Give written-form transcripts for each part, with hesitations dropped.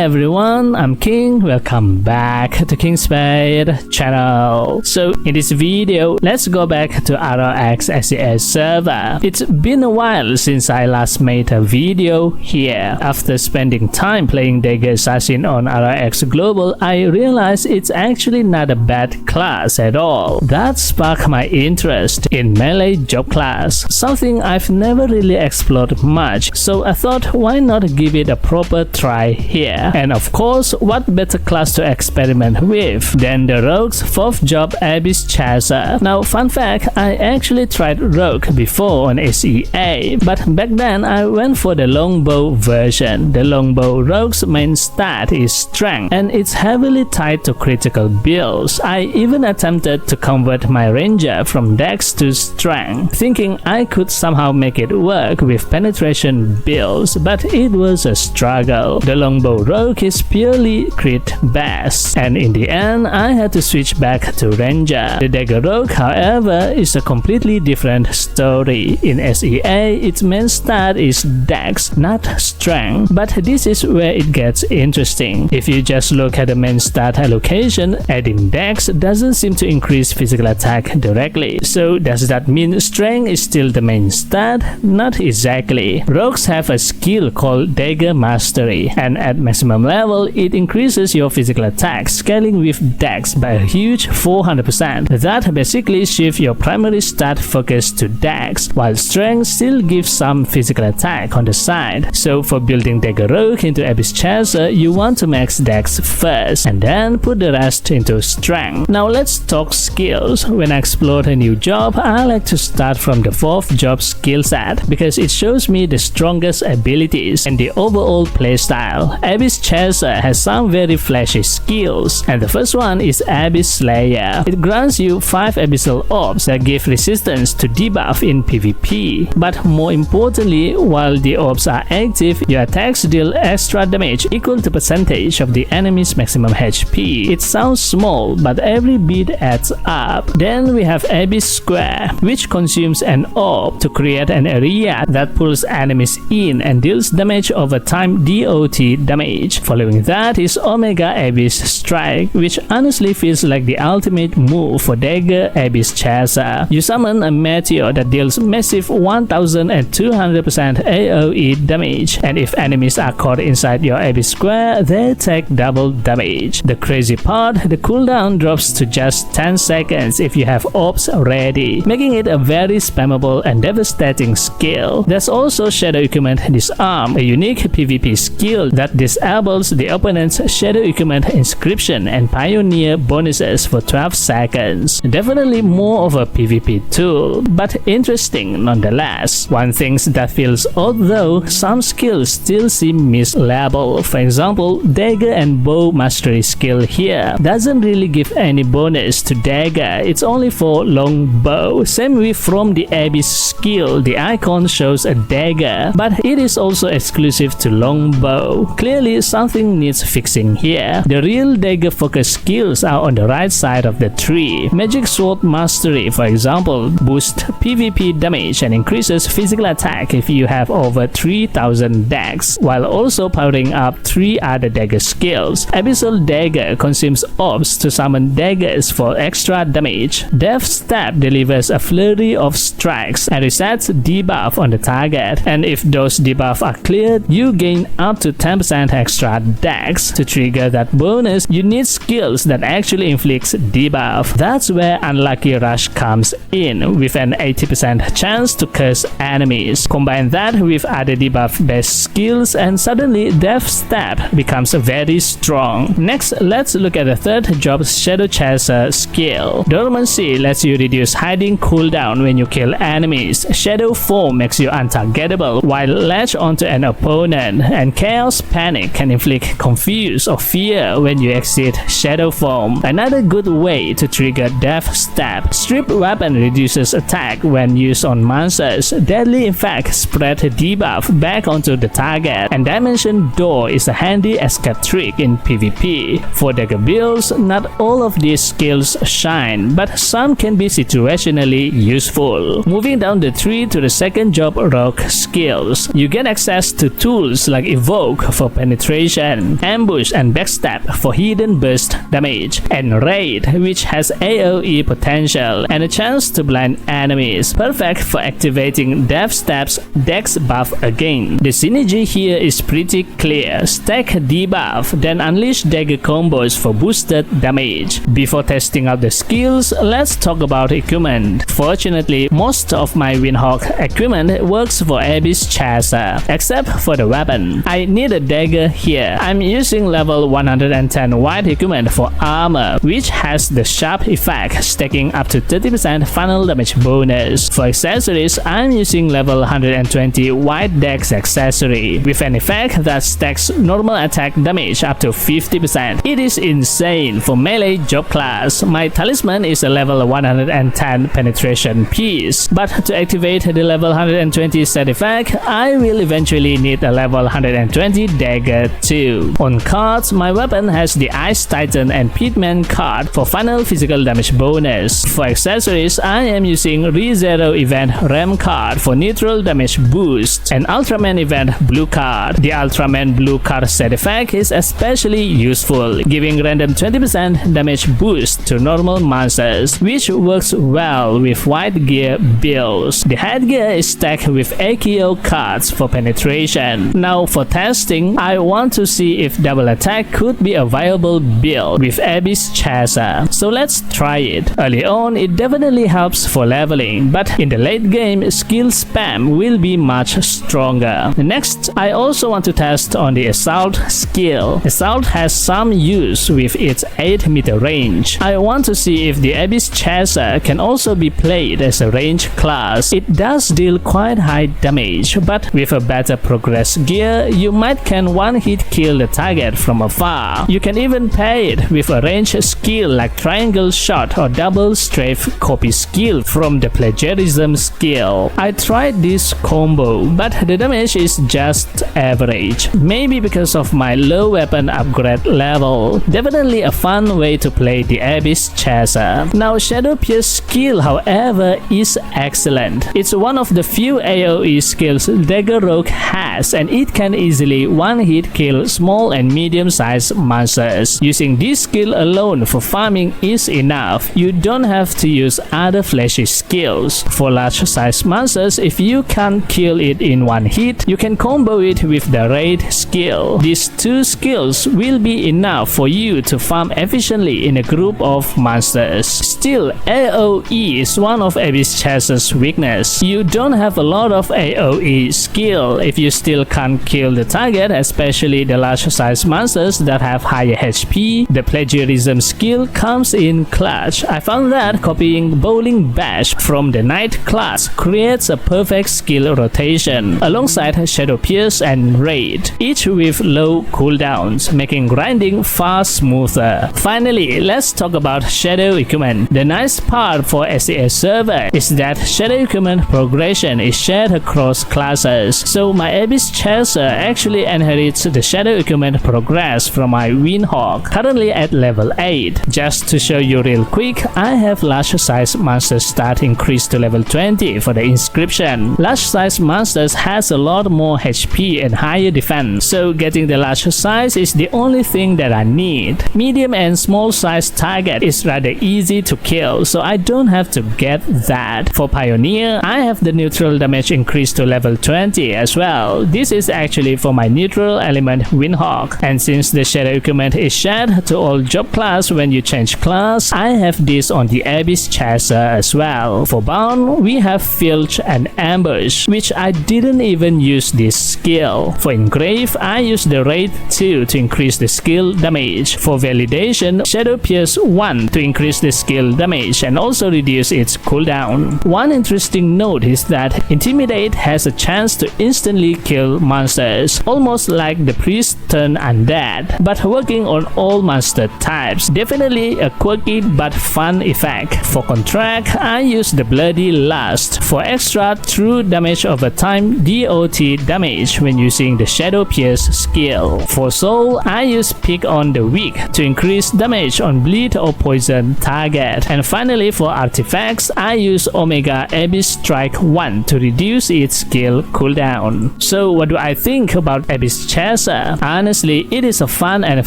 everyone, I'm King. Welcome back to King Spade channel. So in this video, let's go back to ROX SES server. It's been a while since I last made a video here. After spending time playing Dagger Assassin on ROX Global, I realized it's actually not a bad class at all. That sparked my interest in melee job class, something I've never really explored much, so I thought why not give it a proper try here. And of course, what better class to experiment with than the ROX 4th job Abyss Chaser. Now fun fact, I actually tried ROX before on SEA, but back then I went for the longbow version. The longbow ROX main stat is strength, and it's heavily tied to critical builds. I even attempted to convert my ranger from dex to strength, thinking I could somehow make it work with penetration builds, but it was a struggle. The longbow ROX is purely crit based, and in the end I had to switch back to ranger. The Dagger ROX, however, is a completely different story. In SEA, its main stat is dex, not strength, but this is where it gets interesting. If you just look at the main stat allocation, adding dex doesn't seem to increase physical attack directly. So does that mean strength is still the main stat? Not exactly. ROX have a skill called Dagger Mastery, and at maximum level it increases your physical attack, scaling with dex by a huge 400%. That basically shifts your primary stat focus to dex, while strength still gives some physical attack on the side. So for building Dagger ROX into Abyss Chaser, you want to max dex first, and then put the rest into strength. Now let's talk skills. When I explore a new job, I like to start from the 4th job skill set, because it shows me the strongest abilities and the overall playstyle. Abyss Chaser has some very flashy skills, and the first one is Abyss Slayer. It grants you 5 abyssal orbs that give resistance to debuff in PvP. But more importantly, while the orbs are active, your attacks deal extra damage equal to percentage of the enemy's maximum HP. It sounds small, but every bit adds up. Then we have Abyss Square, which consumes an orb to create an area that pulls enemies in and deals damage over time DOT damage. Following that is Omega Abyss Strike, which honestly feels like the ultimate move for Dagger Abyss Chaser. You summon a meteor that deals massive 1200% AoE damage, and if enemies are caught inside your Abyss Square, they take double damage. The crazy part, the cooldown drops to just 10 seconds if you have orbs ready, making it a very spammable and devastating skill. There's also Shadow Equipment Disarm, a unique PvP skill that disables the opponent's Shadow Equipment inscription and Pioneer bonuses for 12 seconds. Definitely more of a PvP tool, but interesting nonetheless. One thing that feels odd though, some skills still seem mislabeled. For example, Dagger and Bow Mastery skill here doesn't really give any bonus to Dagger, it's only for long bow. Same with From the Abyss skill, the icon shows a dagger, but it is also exclusive to longbow. Clearly something needs fixing here. The real dagger focus skills are on the right side of the tree. Magic Sword Mastery, for example, boosts PvP damage and increases physical attack if you have over 3000 dex, while also powering up 3 other dagger skills. Abyssal Dagger consumes orbs to summon daggers for extra damage. Death Stab delivers a flurry of strikes and resets debuff on the target, and if those debuffs are cleared, you gain up to 10% extra dex. To trigger that bonus, you need skills that actually inflicts debuff. That's where Unlucky Rush comes in, with an 80% chance to curse enemies. Combine that with other debuff based skills and suddenly Death Stab becomes very strong. Next, let's look at the 3rd job Shadow Chaser skill. Dormancy lets you reduce hiding cooldown when you kill enemies. Shadow Form makes you untargetable while latch onto an opponent, and Chaos Panic can inflict confuse or fear when you exit Shadow Form. Another good way to trigger Death Stab. Strip Weapon reduces attack when used on monsters. Deadly Infect spread debuff back onto the target, and Dimension Door is a handy escape trick in PvP. For Dagger builds, not all of these skills shine, but some can be situationally useful. Moving down the tree to the 2nd job ROX skills, you get access to tools like Evoke for penetration penetration, ambush and backstab for hidden burst damage, and raid, which has AoE potential and a chance to blind enemies, perfect for activating death stab's dex buff again. The synergy here is pretty clear. Stack debuff, then unleash dagger combos for boosted damage. Before testing out the skills, let's talk about equipment. Fortunately, most of my Windhawk equipment works for Abyss Chaser, except for the weapon. I need a dagger here. I'm using level 110 white equipment for armor, which has the sharp effect, stacking up to 30% final damage bonus. For accessories, I'm using level 120 white dex accessory, with an effect that stacks normal attack damage up to 50%. It is insane for melee job class. My talisman is a level 110 penetration piece, but to activate the level 120 set effect, I will eventually need a level 120 dagger too. On cards, my weapon has the Ice Titan and Pitman card for final physical damage bonus. For accessories, I am using ReZero event RAM card for neutral damage boost and Ultraman event blue card. The Ultraman blue card set effect is especially useful, giving random 20% damage boost to normal monsters, which works well with white gear builds. The headgear is stacked with Akio cards for penetration. Now for testing, I want to see if double attack could be a viable build with Abyss Chaser. So let's try it. Early on, it definitely helps for leveling, but in the late game, skill spam will be much stronger. Next, I also want to test on the Assault skill. Assault has some use with its 8 meter range. I want to see if the Abyss Chaser can also be played as a range class. It does deal quite high damage, but with a better progress gear, you might can one-hit kill the target from afar. You can even pair it with a range skill like triangle shot or double strafe copy skill from the plagiarism skill. I tried this combo, but the damage is just average. Maybe because of my low weapon upgrade level. Definitely a fun way to play the Abyss Chaser. Now Shadow Pierce skill, however, is excellent. It's one of the few AoE skills Dagger ROX has, and it can easily one-hit kill small and medium-sized monsters. Using this skill alone for farming is enough. You don't have to use other flashy skills. For large-sized monsters, if you can't kill it in one hit, you can combo it with the raid skill. These two skills will be enough for you to farm efficiently in a group of monsters. Still, AoE is one of Abyss Chaser's weakness. You don't have a lot of AoE skill if you still can't kill the target, especially the large-sized monsters that have higher HP. The plagiarism skill comes in clutch. I found that copying Bowling Bash from the Knight class creates a perfect skill rotation alongside Shadow Pierce and Raid, each with low cooldowns, making grinding far smoother. Finally, let's talk about Shadow equipment. The nice part for SES server is that Shadow equipment progression is shared across classes, so my Abyss Chaser actually inherits the Shadow equipment progress from my Windhawk, currently at level 8. Just to show you real quick, I have large size monster stat increased to level 20 for the inscription. Large size monsters has a lot more HP and higher defense, so getting the large size is the only thing that I need. Medium and small size target is rather easy to kill, so I don't have to get that. For Pioneer, I have the neutral damage increased to level 20 as well. This is actually for my neutral element Windhawk, and since the Shadow equipment is shared to all job class when you change class, I have this on the Abyss Chaser as well. For Bound, we have Filch and Ambush, which I didn't even use this skill. For Engrave, I use the Raid 2 to increase the skill damage. For Validation, Shadow Pierce 1 to increase the skill damage and also reduce its cooldown. One interesting note is that Intimidate has a chance to instantly kill monsters, almost like the Priest turn undead, but working on all monster types. Definitely a quirky but fun effect. For Contract, I use the Bloody Lust for extra true damage over time DOT damage when using the Shadow Pierce skill. For Soul, I use Pick on the Weak to increase damage on bleed or poison target. And finally, for Artifacts, I use Omega Abyss Strike 1 to reduce its skill cooldown. So what do I think about Abyss Chaser? user. Honestly, it is a fun and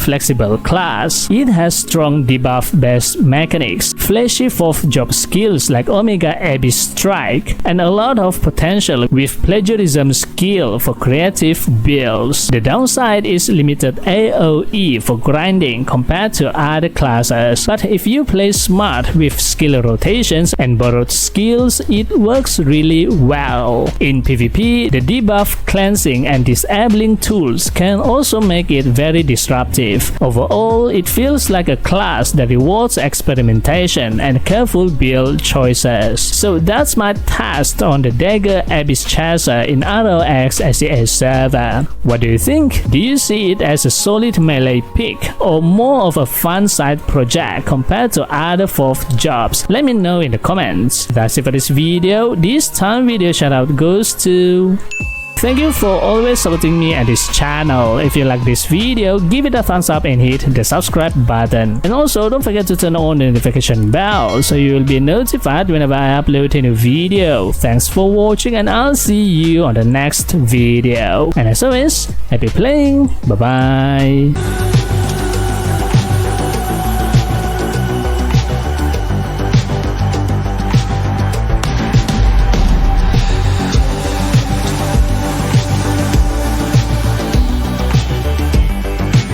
flexible class. It has strong debuff-based mechanics, flashy 4th job skills like Omega Abyss Strike, and a lot of potential with Plagiarism skill for creative builds. The downside is limited AoE for grinding compared to other classes, but if you play smart with skill rotations and borrowed skills, it works really well. In PvP, the debuff, cleansing, and disabling tools can also make it very disruptive. Overall, it feels like a class that rewards experimentation and careful build choices. So that's my task on the Dagger Abyss Chaser in ROX SES server. What do you think? Do you see it as a solid melee pick or more of a fun side project compared to other 4th jobs? Let me know in the comments. That's it for this video. This time video shoutout goes to... Thank you for always supporting me and this channel. If you like this video, give it a thumbs up and hit the subscribe button. And also don't forget to turn on the notification bell so you will be notified whenever I upload a new video. Thanks for watching and I'll see you on the next video. And as always, happy playing. Bye bye.